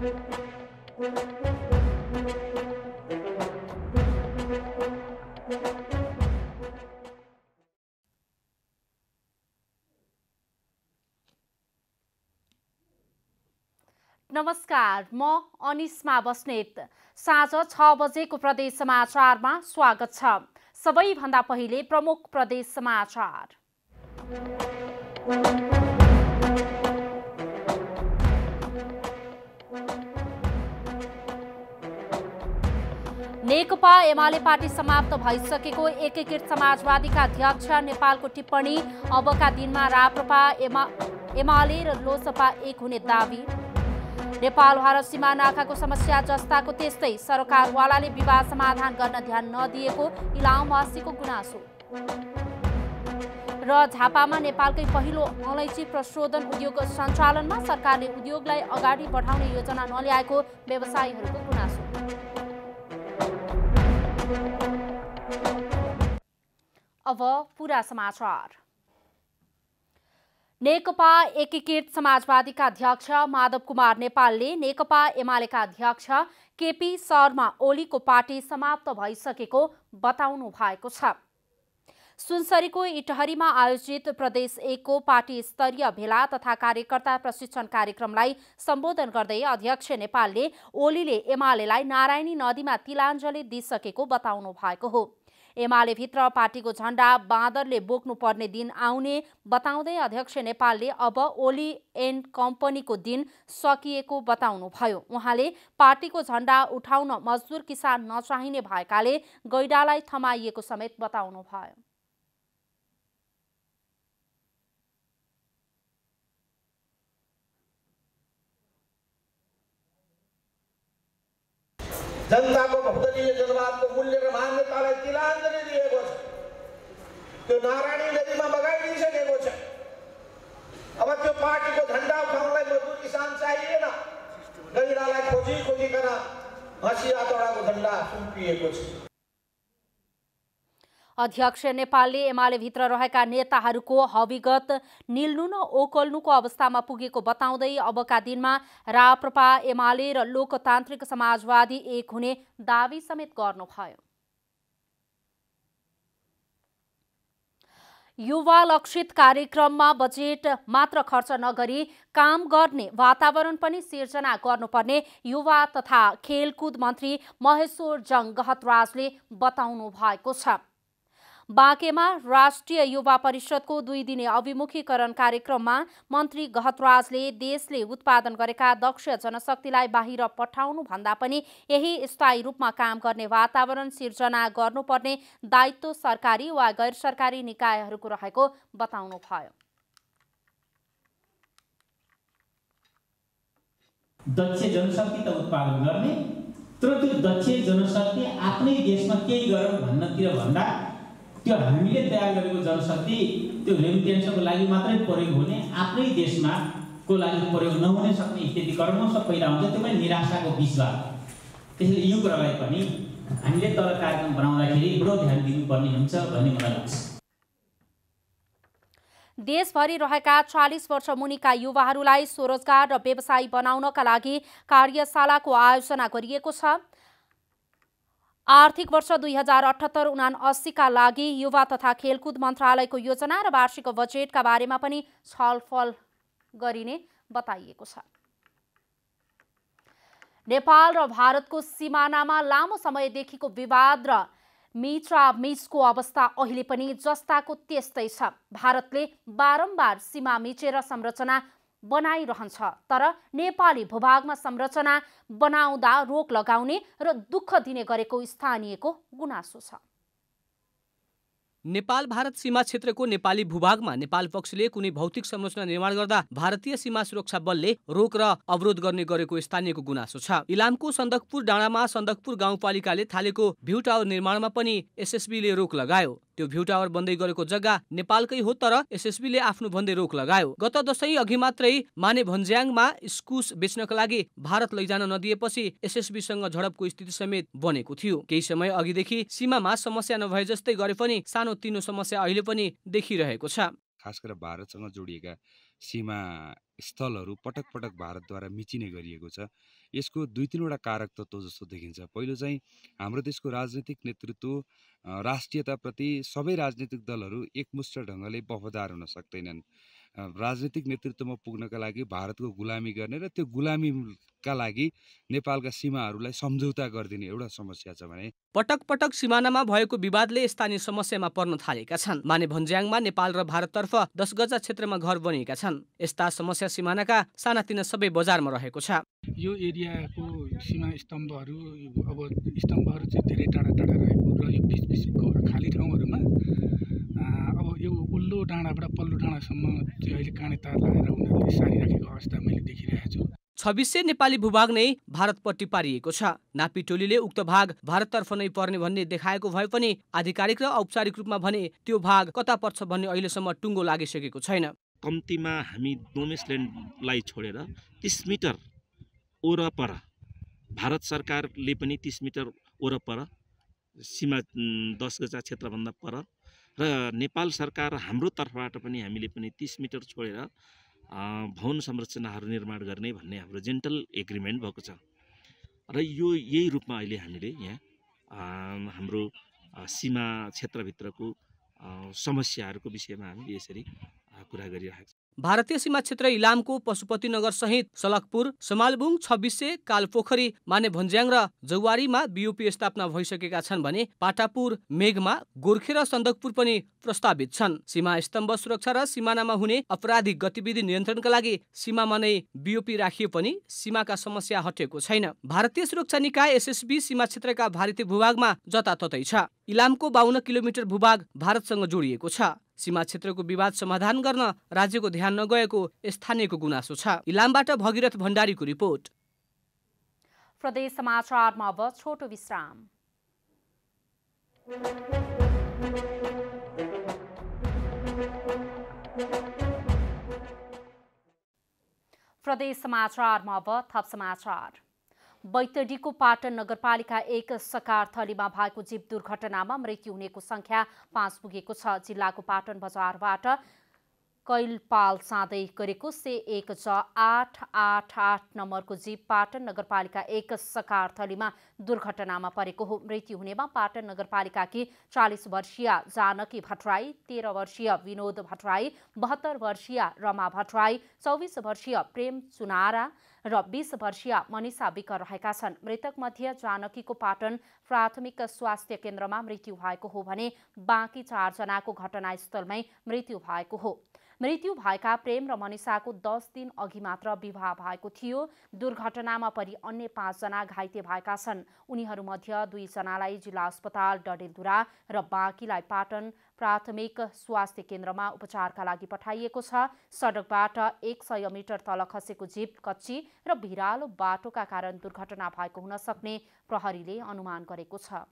नमस्कार, म अनिस्मा बस्नेत। साँझ 6 बजेको प्रदेश समाचारमा स्वागत छ। सबैभन्दा पहिले प्रमुख प्रदेश समाचार। नेकपा एमाले पार्टी समाप्त भइसकेको एकीकृत समाजवादीका अध्यक्ष नेपालको टिप्पणी, अबका दिनमा राप्रपा एमाले र लोसपा एक हुने दावी। नेपाल भारत सीमा नाकाको समस्या जस्ताको त्यस्तै, सरकारवालाले विवाद समाधान गर्न ध्यान नदिएको इलामवासीको गुनासो। र झापामा नेपालकै पहिलो अलैँची प्रशोधन उद्योग सञ्चालनमा, सरकारले उद्योगलाई अगाडि बढाउने योजना नल्याएको व्यवसायीहरूको गुनासो। अब पूरा समाचार। नेकपा एकीकृत समाजवादीका अध्यक्ष माधव कुमार नेपालले नेकपा एमालेका अध्यक्ष केपी शर्मा ओलीको पार्टी समाप्त भइसकेको बताउनु भएको छ। सुनसरीको इटहरीमा आयोजित प्रदेश 1 को पार्टी स्तरीय भेला तथा कार्यकर्ता प्रशिक्षण कार्यक्रमलाई सम्बोधन गर्दै अध्यक्ष नेपालले ओलीले एमालेलाई नारायणी नदीमा तिलाञ्जली दिइसकेको बताउनु भएको हो। एमाले भित्र पार्टीको झण्डा बाँदरले बोक्नु पर्ने दिन आउने बताउँदै अध्यक्ष नेपालले अब ओली एन्ड कम्पनीको दिन सकिएको बताउनुभयो। उहाँले पार्टीको झण्डा उठाउन मजदुर किसान नचाहिने भएकाले गैडालाई थमाइएको समेत बताउनुभयो। जनताको बहुदलीय जनवादको मूल्य र मान्यतालाई तिलाञ्जली दिएको छ। त्यो नारायणी नदीमा बगाइदिइसकेको छ। अब त्यो पार्टीको झण्डा उठाउनलाई मजदुर किसान चाहिएन। गैडालाई खोजिकन हँसिया तोडाको झण्डा सुम्पिएको छ। अध्यक्ष नेपालले एमाले भित्र रहेका नेताहरूको हविगत निल्नु न ओकल्नुको अवस्थामा पुगेको बताउँदै अबका दिनमा राप्रपा एमाले र लोकतान्त्रिक समाजवादी एक हुने दावी समेत गर्नुभयो। युवा लक्षित कार्यक्रममा बजेट मात्र खर्च नगरी काम गर्ने वातावरण पनि सिर्जना गर्नुपर्ने युवा तथा खेलकुद मन्त्री महेश्वर जङ गहतराजले बताउनु भएको छ। बाँकेमा राष्ट्रिय युवा परिषदको 2 दिने अभिमुखीकरण कार्यक्रममा मन्त्री गहतराजले देशले उत्पादन गरेका दक्ष जनशक्तिलाई बाहिर पठाउनु भन्दा पनि यही स्थायी रूपमा काम गर्ने वातावरण सिर्जना गर्नुपर्ने दायित्व सरकारी वा गैर सरकारी निकायहरूको रहेको बताउनुभयो। दक्ष जनशक्ति त उत्पादन गर्ने, तर त्यो दक्ष जनशक्ति आफ्नै देशमा केही गरौँ भन्नतिर भन्दा त्यो हामीले तयार गरेको जनशक्ति त्यो रेमिटेन्सको लागि मात्रै प्रयोग हुने, आफ्नै देशमा को लागि प्रयोग नहुने सक्ने स्थिति कर्मश पैदा हुन्छ। त्यो पनि निराशाको विषय। त्यसैले यो कुरालाई पनि हामीले तल कार्यक्रम बनाउँदाखेरि बडो ध्यान दिनुपर्ने हुन्छ भन्ने मलाई लाग्छ। देशभरि रहेका 40 वर्ष मुनिका युवाहरूलाई स्वरोजगार र व्यवसायी बनाउनका लागि कार्यशालाको आयोजना गरिएको छ। आर्थिक वर्ष 2078-79 का लागि युवा तथा खेलकुद मन्त्रालयको योजना र वार्षिक बजेटका बारेमा पनि छलफल गरिने बताइएको छ। नेपाल र भारतको सिमानामा लामो समयदेखिको विवाद र मिचको अवस्था अहिले पनि जस्ताको त्यस्तै छ। भारतले बारम्बार सीमा मिचेर संरचना बनाइरहन्छ, तर नेपाली भूभागमा संरचना बनाउँदा रोक लगाउने र दुःख दिने गरेको स्थानीयको गुनासो छ। नेपाल भारत सीमा क्षेत्रको नेपाली भूभागमा नेपाल पक्षले कुनै भौतिक संरचना निर्माण गर्दा भारतीय सीमा सुरक्षा बलले रोक र अवरोध गर्ने गरेको स्थानीयको गुनासो छ। इलामको सन्दकपुर डाँडामा सन्दकपुर गाउँपालिकाले थालेको भ्यू टावर निर्माणमा पनि एसएसबीले रोक लगायो। त्यो भ्यू टावर बन्दै गरेको जग्गा नेपालकै हो, तर एसएसबीले आफ्नो भन्दै रोक लगायो। गत दशैं अघि मात्रै माने भन्ज्याङमा इस्कुस बेच्नका लागि भारत लैजान नदिएपछि एसएसबीसँग झडपको स्थिति समेत बनेको थियो। केही समय अघिदेखि सीमामा समस्या नभए जस्तै गरे पनि सानो तिनो समस्या अहिले पनि देखिरहेको छ। खास गरेर भारतसँग जोडिएका सीमा स्थलहरू पटक पटक भारतद्वारा मिचिने गरिएको छ। यसको 2-3 वटा कारक तत्त्व जस्तो देखिन्छ। पहिलो चाहिँ हाम्रो देशको राजनीतिक नेतृत्व राष्ट्रियताप्रति सबै राजनीतिक दलहरू एकमुष्ट ढङ्गले वफादार हुन सक्दैनन्। राजनीतिक नेतृत्वमा पुग्नका लागि भारतको गुलामी गर्ने र त्यो गुलामीका लागि नेपालका सीमाहरूलाई सम्झौता गरिदिने एउटा समस्या छ भने पटक पटक सिमानामा भएको विवादले स्थानीय समस्यामा पर्न थालेका छन्। माने भन्ज्याङमा नेपाल र भारततर्फ 10 गजा क्षेत्रमा घर बनिएका छन्। यस्ता समस्या सिमानाका सानातिना सबै बजारमा रहेको छ। यो एरियाको सीमा स्तम्भहरू चाहिँ धेरै टाढा टाढा रहेको र यो बिचको खाली ठाउँहरूमा अब यो उल्लो डाँडाबाट पल्लो डाँडासम्म चाहिँ अहिले काँडे तार लगाएर उनीहरूले सारिराखेको अवस्था मैले देखिरहेको छु। 2600 नेपाली भूभाग नै भारतपट्टि पारिएको छ। नापी टोलीले उक्त भाग भारततर्फ नै पर्ने भन्ने देखाएको भए पनि आधिकारिक र औपचारिक रूपमा भने त्यो भाग कता पर्छ भन्ने अहिलेसम्म टुङ्गो लागिसकेको छैन। कम्तीमा हामी डोमेस्ल्यान्डलाई छोडेर 30 मिटर वरपर भारत सरकारले पनि 30 मिटर वरपर सीमा 10 गजा क्षेत्रभन्दा पर र नेपाल सरकार हाम्रो तर्फबाट पनि हामीले पनि 30 मिटर छोडेर भवन संरचनाहरू निर्माण गर्ने भन्ने हाम्रो जेन्टल एग्रिमेन्ट भएको छ र यो यही रूपमा अहिले हामीले यहाँ हाम्रो सीमा क्षेत्रभित्रको समस्याहरूको विषयमा हामीले यसरी कुरा गरिरहेका छौँ। भारतीय सीमा क्षेत्र इलामको पशुपतिनगर सहित सलकपुर, समालबुङ, 2600, कालपोखरी, माने भन्ज्याङ र जौवारीमा बीओपी स्थापना भइसकेका छन् भने पाटापुर, मेघमा, गोर्खे र सन्दकपुर पनि प्रस्तावित छन्। सीमा स्तम्भ सुरक्षा र सिमानामा हुने अपराधिक गतिविधि नियन्त्रणका लागि सीमामा नै बीओपी राखिए पनि सीमाका समस्या हटेको छैन। भारतीय सुरक्षा निकाय एसएसबी सीमा क्षेत्रका भारतीय भूभागमा जताततै छ। इलामको 52 किलोमिटर भूभाग भारतसँग जोडिएको छ। सीमा क्षेत्रको विवाद समाधान गर्न राज्यको ध्यान नगएको स्थानीयको गुनासो छ। इलामबाट भगीरथ भण्डारीको रिपोर्ट। प्रदेश समाचारमा अब छोटो विश्राम। प्रदेश समाचारमा अब थप समाचार। बैतडीको पाटन नगरपालिका 1 सकारथलीमा भएको जीव दुर्घटनामा मृत्यु हुनेको संख्या 5 पुगेको छ। जिल्लाको पाटन बजारबाट कैलपाल साँदै गरेको C1J888 नम्बरको जीप पाटन नगरपालिका 1 सकारथलीमा दुर्घटनामा परेको हो। मृत्यु हुनेमा पाटन नगरपालिकाकी 40 वर्षीय जानकी भट्टराई, 13 वर्षीय विनोद भट्टराई, 72 वर्षीय रमा भट्टराई, 24 वर्षीय प्रेम चुनारा र 20 वर्षीय मनिषा विक रहेका छन्। मृतक मध्ये जानकीको पाटन प्राथमिक स्वास्थ्य केन्द्रमा मृत्यु भएको हो भने बाँकी 4 जनाको घटनास्थलमै मृत्यु भएको हो। मृत्यु भएका प्रेम र मनिषाको 10 दिन अघि मात्र विवाह भएको थियो। दुर्घटनामा परि अन्य 5 जना घाइते भएका छन्। उनीहरूमध्ये 2 जनालाई जिल्ला अस्पताल डडेलधुरा र बाँकीलाई पाटन प्राथमिक स्वास्थ्य केन्द्रमा उपचारका लागि पठाइएको छ। सडकबाट 100 मिटर तल खसेको जीप कच्ची र भिरालो बाटोका कारण दुर्घटना भएको हुन सक्ने प्रहरीले अनुमान गरेको छ।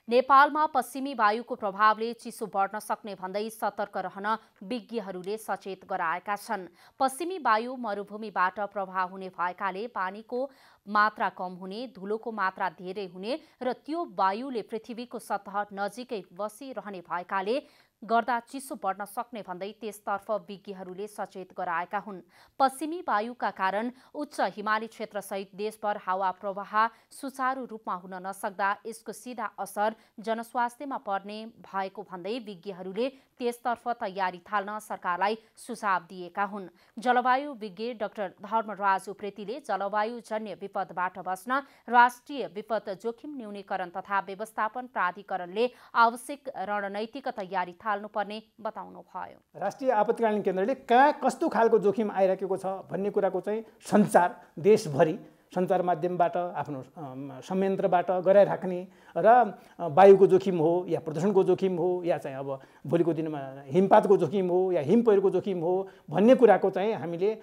नेपालमा पश्चिमी वायुको प्रभावले चिसो बढ्न सक्ने भन्दै सतर्क रहन विज्ञहरूले सचेत गराएका छन्। पश्चिमी वायु मरुभूमिबाट प्रभाव हुने भएकाले पानीको मात्रा कम हुने, धुलोको मात्रा धेरै हुने र त्यो वायुले पृथ्वीको सतह नजिकै बसिरहने भएकाले गर्दा चिसो बढ्न सक्ने भन्दै त्यसतर्फ विज्ञहरूले सचेत गराएका हुन्। पश्चिमी वायुका कारण उच्च हिमाली क्षेत्रसहित देशभर हावा प्रवाह सुचारू रूपमा हुन नसक्दा यसको सीधा असर जनस्वास्थ्यमा पर्ने भएको भन्दै विज्ञहरूले त्यसतर्फ तयारी थाल्न सरकारलाई सुझाव दिएका हुन्। जलवायु विज्ञ डाक्टर धर्मराज उप्रेतीले जलवायुजन्य विपदबाट बस्न राष्ट्रिय विपद जोखिम न्यूनीकरण तथा व्यवस्थापन प्राधिकरणले आवश्यक रणनैतिक तयारी थाल्नुपर्ने बताउनु भयो। राष्ट्रिय आपतकालीन केन्द्रले कहाँ कस्तो खालको जोखिम आइरहेको छ भन्ने कुराको चाहिँ सञ्चार देशभरि सञ्चार माध्यमबाट आफ्नो संयन्त्रबाट गराइराख्ने र वायुको जोखिम हो या प्रदूषणको जोखिम हो या चाहिँ अब भोलिको दिनमा हिमपातको जोखिम हो या हिम पहिरोको जोखिम हो भन्ने कुराको चाहिँ हामीले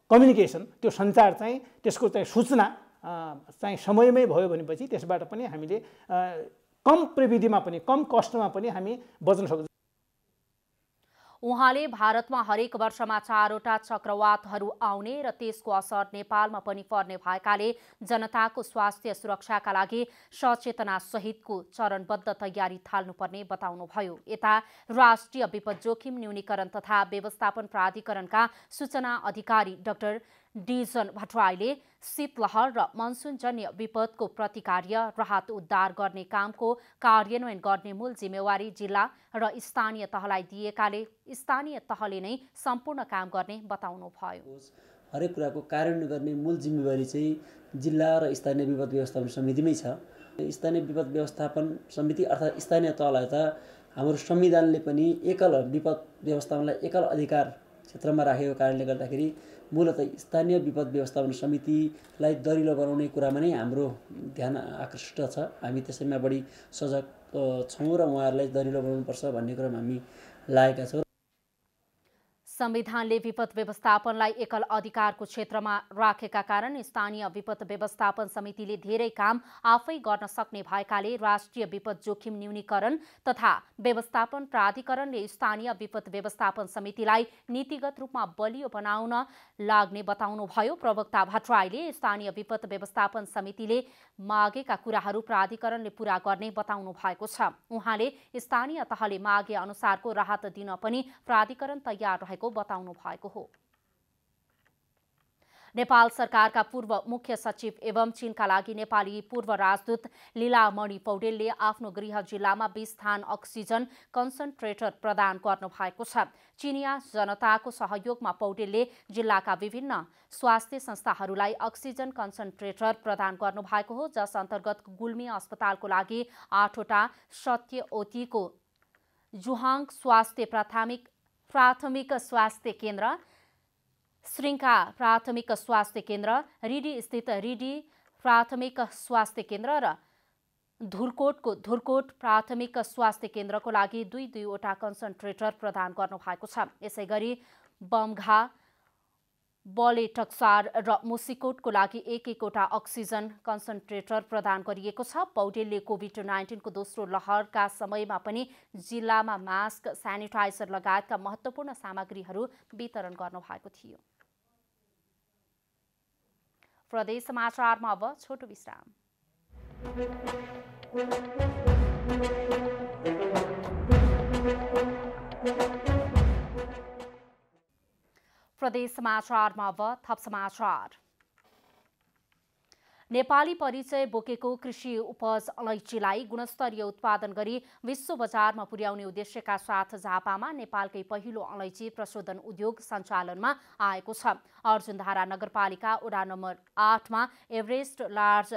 कम्युनिकेसन त्यो सञ्चार चाहिँ त्यसको चाहिँ सूचना चाहिँ समयमै भयो भनेपछि त्यसबाट पनि हामीले कम प्रविधिमा पनि कम कस्टमा पनि हामी बच्न सक्छौँ। उहाँले भारतमा हरेक वर्षमा 4वटा चक्रवातहरू आउने र त्यसको असर नेपालमा पनि पर्ने भएकाले जनताको स्वास्थ्य सुरक्षाका लागि सचेतना सहितको चरणबद्ध तयारी थाल्नुपर्ने बताउनुभयो। यता राष्ट्रिय विपद जोखिम न्यूनीकरण तथा व्यवस्थापन प्राधिकरणका सूचना अधिकारी डाक्टर डिजन भट्टराईले शीतलहर र मनसुनजन्य विपदको प्रतिकार्य राहत उद्धार गर्ने कामको कार्यान्वयन गर्ने मूल जिम्मेवारी जिल्ला र स्थानीय तहलाई दिएकाले स्थानीय तहले नै सम्पूर्ण काम गर्ने बताउनुभयो। हरेक कुराको कार्यान्वयन गर्ने मूल जिम्मेवारी चाहिँ जिल्ला र स्थानीय विपद व्यवस्थापन समितिमै छ। स्थानीय विपद व्यवस्थापन समिति अर्थात् स्थानीय तहलाई त हाम्रो संविधानले पनि एकल विपद व्यवस्थापनलाई एकल अधिकार क्षेत्रमा राखेको कारणले गर्दाखेरि मूलतः स्थानीय विपद व्यवस्थापन समितिलाई दरिलो बनाउने कुरामा नै हाम्रो ध्यान आकृष्ट छ। हामी त्यसैमा बढी सजग छौँ र उहाँहरूलाई दरिलो बनाउनुपर्छ भन्ने कुरामा हामी लागेका छौँ। संविधानले विपद व्यवस्थापनलाई एकल अधिकारको क्षेत्रमा राखेका कारण स्थानीय विपद व्यवस्थापन समितिले धेरै काम आफै गर्न सक्ने भएकाले राष्ट्रिय विपद जोखिम न्यूनीकरण तथा व्यवस्थापन प्राधिकरणले स्थानीय विपद व्यवस्थापन समितिलाई नीतिगत रूपमा बलियो बनाउन लाग्ने बताउनुभयो। प्रवक्ता भट्टराईले स्थानीय विपद व्यवस्थापन समितिले मागेका कुराहरू प्राधिकरणले पूरा गर्ने बताउनु भएको छ। उहाँले स्थानीय तहले मागे अनुसारको राहत दिन पनि प्राधिकरण तयार रहेको बताउनु भएको हो। नेपाल सरकारका पूर्व मुख्य सचिव एवं चीनका लागि नेपाली पूर्व राजदूत लीलामणि पौडेलले आफ्नो गृह जिल्लामा 20 थान अक्सिजन कन्सन्ट्रेटर प्रदान गर्नु भएको छ। चीनिया जनताको सहयोगमा पौडेलले जिल्लाका विभिन्न स्वास्थ्य संस्थाहरूलाई अक्सिजन कन्सन्ट्रेटर प्रदान गर्नु भएको हो, जस अन्तर्गत गुल्मी अस्पतालको लागि 8वटा, सत्यओतीको जुहाङ प्राथमिक स्वास्थ्य केन्द्र, श्रृङ्खला प्राथमिक स्वास्थ्य केन्द्र, रिडी स्थित रिडी प्राथमिक स्वास्थ्य केन्द्र र धुर्कोटको धुर्कोट प्राथमिक स्वास्थ्य केन्द्रको लागि 2-2वटा कन्सन्ट्रेटर प्रदान गर्नु भएको छ। यसैगरी बमघा, बलेटक्सार र मुसिकोटको लागि 1-1वटा अक्सिजन कन्सन्ट्रेटर प्रदान गरिएको छ। पौडेलले कोभिड-19 को दोस्रो लहरका समयमा पनि जिल्लामा मास्क, सेनिटाइजर लगायतका महत्त्वपूर्ण सामग्रीहरू वितरण गर्नुभएको थियो। प्रदेश समाचारमा अब छोटो विश्राम। प्रदेश समाचारमा अब थप समाचार। नेपाली परिचय बोकेको कृषि उपज अलैँचीलाई गुणस्तरीय उत्पादन गरी विश्व बजारमा पुर्याउने उद्देश्यका साथ झापामा नेपालकै पहिलो अलैँची प्रशोधन उद्योग सञ्चालनमा आएको छ। अर्जुनधारा नगरपालिका वडा नम्बर 8 मा एभरेस्ट लार्ज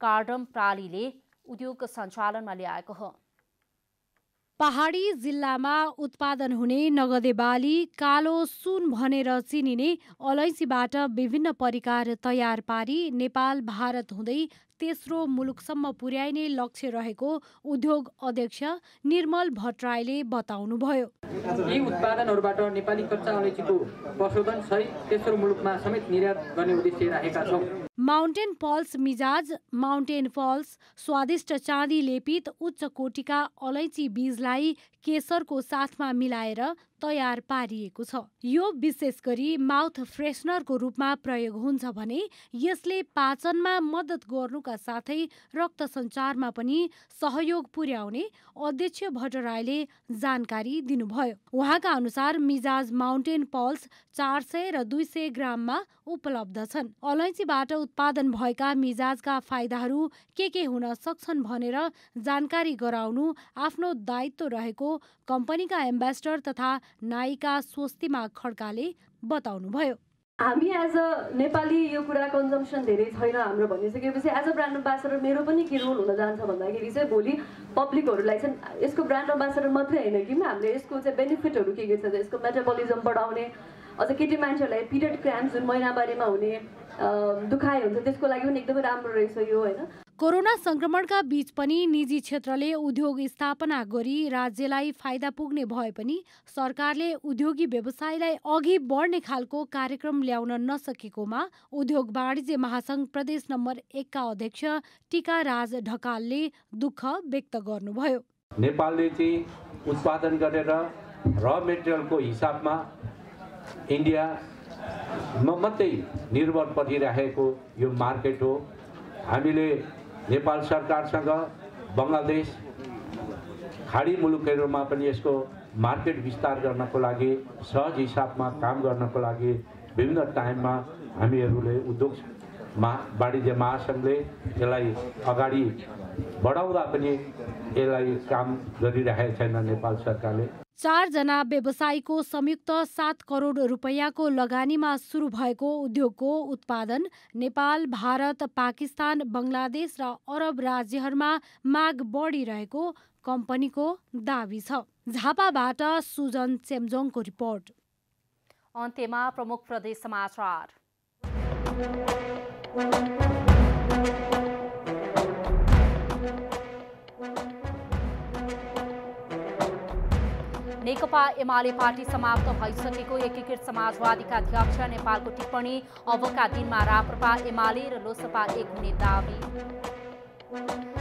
कार्डम प्रालीले उद्योग सञ्चालनमा ल्याएको हो। पहाडी जिल्लामा उत्पादन हुने नगदे बाली, कालो सुन भनेर चिनिने अलैँचीबाट विभिन्न परिकार तयार पारी नेपाल भारत हुँदै तेस्रो मुलुकसम्म पुर्याइने लक्ष्य रहेको उद्योग अध्यक्ष निर्मल भट्टराईले बताउनुभयो। यी उत्पादनहरूबाट नेपाली कच्चा अलैँचीको प्रशोधन सहित तेस्रो मुलुकमा समेत निर्यात गर्ने उद्देश्य राखेका छौँ। माउन्टेन पल्स मिजाज, माउन्टेन पल्स स्वादिष्ट चाँदी लेपित उच्च कोटिका अलैँची बीजलाई केसरको साथमा मिलाएर तयार पारिएको छ। यो विशेष गरी माउथ फ्रेसनरको रूपमा प्रयोग हुन्छ भने यसले पाचनमा मद्दत गर्नुका साथै रक्त सञ्चारमा पनि सहयोग पुर्याउने अध्यक्ष भट्टराईले जानकारी दिनुभयो। उहाँका अनुसार मिजाज माउन्टेन पल्स 400 र 200 ग्राममा उपलब्ध छन्। अलैँचीबाट उत्पादन भएका मिजाजका फाइदाहरू के हुन सक्छन् भनेर जानकारी गराउनु आफ्नो दायित्व रहेको कम्पनीका एम्बेसडर तथा नायिका स्वस्तिमा खड्काले बताउनुभयो। हामी एज अ नेपाली यो कुरा कन्जम्सन धेरै छैन हाम्रो भनिसकेपछि एज अ ब्रान्ड एम्बेसडर मेरो पनि के रोल हुन जान्छ भन्दाखेरि चाहिँ भोलि पब्लिकहरूलाई चाहिँ यसको ब्रान्ड एम्बेसडर मात्रै होइन कि हामीले यसको चाहिँ बेनिफिटहरू के छ, यसको मेटाबोलिजम बढाउने, अझ केटी मान्छेहरूलाई पिरियड क्राम्स जुन महिनावारीमा हुने दुखाइ हुन्छ त्यसको लागि पनि एकदमै राम्रो रहेछ यो होइन। कोरोना संक्रमणका बीच पनि निजी क्षेत्रले उद्योग स्थापना गरी राज्यलाई फाइदा पुग्ने भए पनि सरकारले उद्योगी व्यवसायलाई अघि बढ्ने खालको कार्यक्रम ल्याउन नसकेकोमा उद्योग वाणिज्य महासंघ प्रदेश नम्बर 1 का अध्यक्ष टीकाराज ढकालले दुःख व्यक्त गर्नुभयो। नेपालले चाहिँ उत्पादन गरेर र मेटेरियलको हिसाबमा इन्डिया मात्रै निर्भर परिरहेको यो मार्केट हो। हामीले नेपाल सरकारसँग बङ्गलादेश खाडी मुलुकहरूमा पनि यसको मार्केट विस्तार गर्नको लागि सहज हिसाबमा काम गर्नको लागि विभिन्न टाइममा हामीहरूले उद्योग वाणिज्य महासङ्घले यसलाई अगाडि बढाउँदा पनि यसलाई काम गरिरहेको छैन नेपाल सरकारले। 4 जना व्यवसायीको संयुक्त 7 करोड रुपैयाँको लगानीमा सुरु भएको उद्योगको उत्पादन नेपाल, भारत, पाकिस्तान, बङ्गलादेश र अरब राज्यहरूमा माग बढिरहेको कम्पनीको दाबी छ। झापाबाट सुजन चेम्जोङको रिपोर्ट। अन्त्यमा प्रमुख प्रदेश समाचार। नेकपा एमाले पार्टी समाप्त भइसकेको एकीकृत समाजवादीका अध्यक्ष नेपालको टिप्पणी अबका दिनमा राप्रपा एमाले र लोसपा एक हुने दाबी।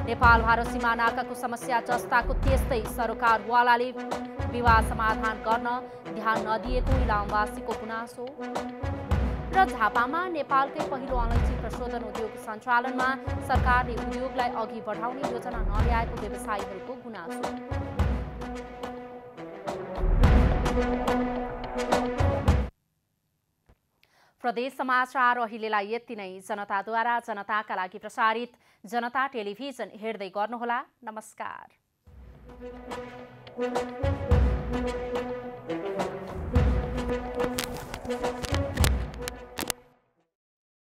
नेपाल भारत सीमा नाकाको समस्या जस्ताको त्यस्तै सरकारवालाले विवाद समाधान गर्न ध्यान नदिएको इलामवासीको गुनासो। र झापामा नेपालकै पहिलो अलैँची प्रशोधन उद्योग सञ्चालनमा सरकारले उद्योगलाई अघि बढाउने योजना नल्याएको व्यवसायीहरूको गुनासो। प्रदेश समाचार अहिलेलाई यति नै। जनताद्वारा जनताका लागि प्रसारित जनता टेलिभिजन हेर्दै गर्नुहोला। नमस्कार।